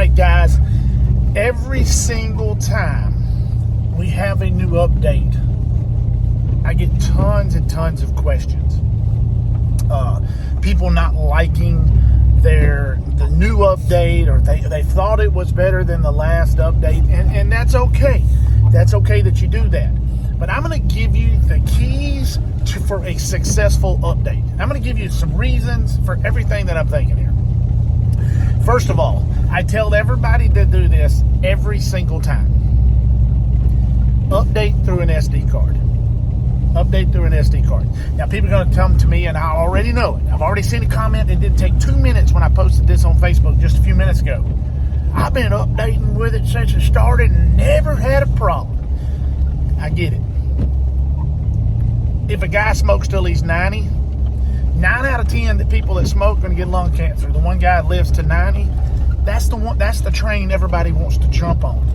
right, guys. Every single time we have a new update, I get tons and tons of questions. People not liking the new update, or they thought it was better than the last update, and that's okay. That's okay that you do that. But I'm going to give you the keys for a successful update. I'm going to give you some reasons for everything that I'm thinking here. First of all, I tell everybody to do this every single time. Update through an SD card. Update through an SD card. Now, people are going to come to me, and I already know it. I've already seen a comment. It didn't take 2 minutes when I posted this on Facebook just a few minutes ago. I've been updating with it since it started and never had a problem. I get it. If a guy smokes till he's 90, 9 out of 10 the people that smoke are going to get lung cancer. The one guy lives to 90. That's the train everybody wants to jump on.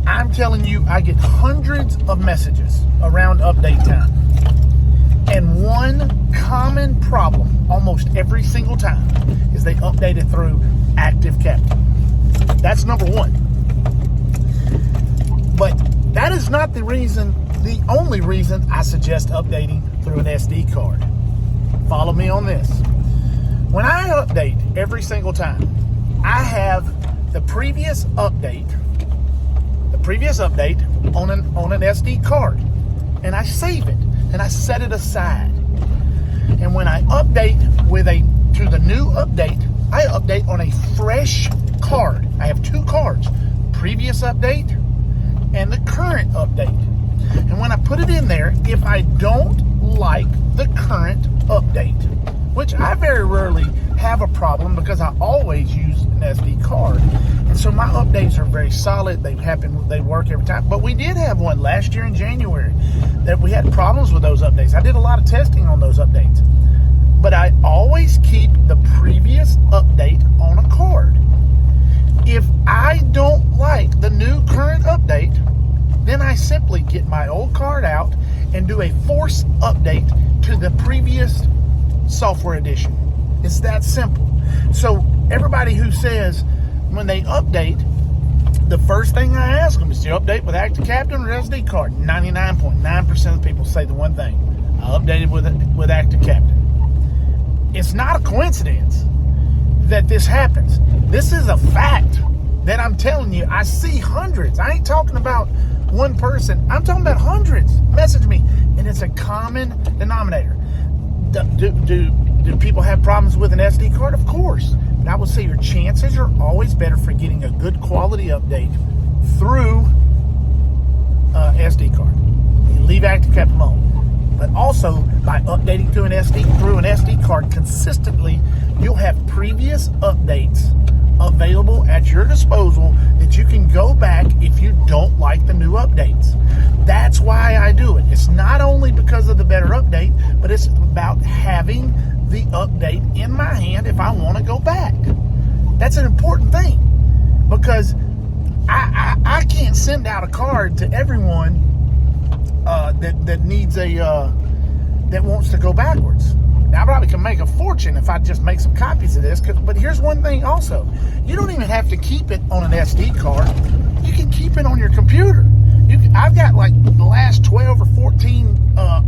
I'm telling you, I get hundreds of messages around update time. And one common problem almost every single time is they update it through Active Captain. That's number one. But that is not the only reason I suggest updating through an SD card. Follow me on this. When I update every single time, I have the previous update on an SD card, and I save it and I set it aside. And when I update to the new update, I update on a fresh card. I have 2 cards, previous update and the current update. And when I put it in there, if I don't like the current update, which I very rarely have a problem because I always use an SD card, and so my updates are very solid. They work every time. But we did have one last year in January that we had problems with those updates. I did a lot of testing on those updates, but I always keep the previous update on a card. If I don't like the new current update, then I simply get my old card out and do a force update to the previous software edition. It's that simple. So everybody who says when they update, the first thing I ask them is to update with Active Captain or SD card. 99.9% of people say the one thing: I updated with Active Captain. It's not a coincidence that this happens. This is a fact that I'm telling you. I see hundreds. I ain't talking about one person. I'm talking about hundreds message me, and it's a common denominator. Do people have problems with an SD card? Of course. But I would say your chances are always better for getting a good quality update through SD card. You leave Active Captain alone. But also, by updating through an SD card consistently, you'll have previous updates available at your disposal that you can go back if you don't like the new updates. That's why I do it. It's not only because of the better update, but it's about having the update in my hand if I want to go back. That's an important thing, because I can't send out a card to everyone that needs that wants to go backwards. Now, I probably can make a fortune if I just make some copies of this, but here's one thing also. You don't even have to keep it on an SD card. You can keep it on your computer. I've got like the last 12 or 14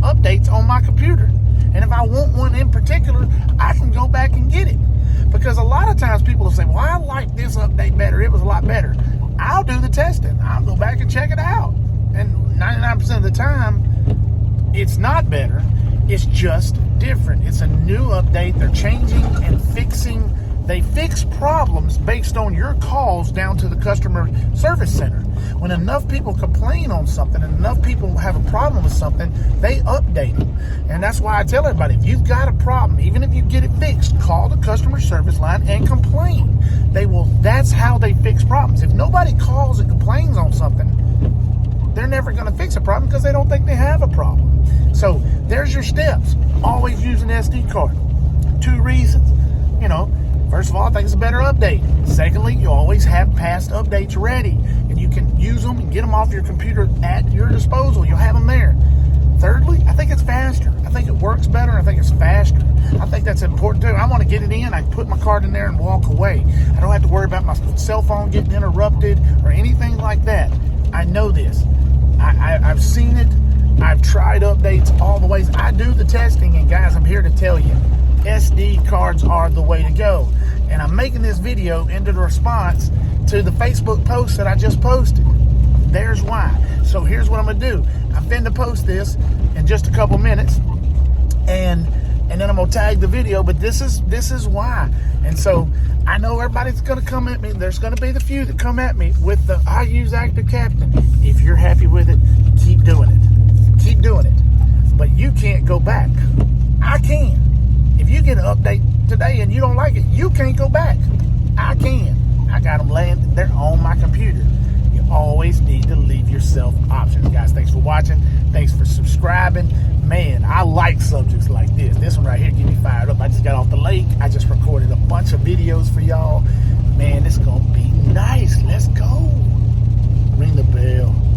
updates on my computer. And if I want one in particular, I can go back and get it. Because a lot of times people will say, well, I like this update better. It was a lot better. I'll do the testing. I'll go back and check it out. And 99% of the time, it's not better. It's just different. It's a new update. They're changing and fixing. They fix problems based on your calls down to the customer service center. When enough people complain on something and enough people have a problem with something, they update it. And that's why I tell everybody, if you've got a problem, even if you get it fixed, call the customer service line and complain. That's how they fix problems. If nobody calls and complains on something, they're never going to fix a problem because they don't think they have a problem. So there's your steps. Always use an SD card. 2 reasons. First of all, I think it's a better update. Secondly, you always have past updates ready, and you can use them and get them off your computer at your disposal. You'll have them there. Thirdly, I think it's faster. I think it works better. I think it's faster. I think that's important too. I want to get it in. I put my card in there and walk away. I don't have to worry about my cell phone getting interrupted or anything like that. I know this. I've seen it. I've tried updates all the ways. I do the testing, and guys, I'm here to tell you, SD cards are the way to go. And I'm making this video into the response to the Facebook post that I just posted. There's why. So here's what I'm gonna do. I'm finna post this in just a couple minutes, and then I'm gonna tag the video. But this is why. And so I know everybody's gonna come at me. There's gonna be the few that come at me with the I use Active Captain. If you're happy with it, keep doing it. Keep doing it. But you can't go back. I can. If you get an update today and you don't like it, you can't go back. I can. I got them laying there on my computer. You always need to leave yourself options. Guys, thanks for watching. Thanks for subscribing. Man, I like subjects like this. This one right here get me fired up. I just got off the lake. I just recorded a bunch of videos for y'all. Man,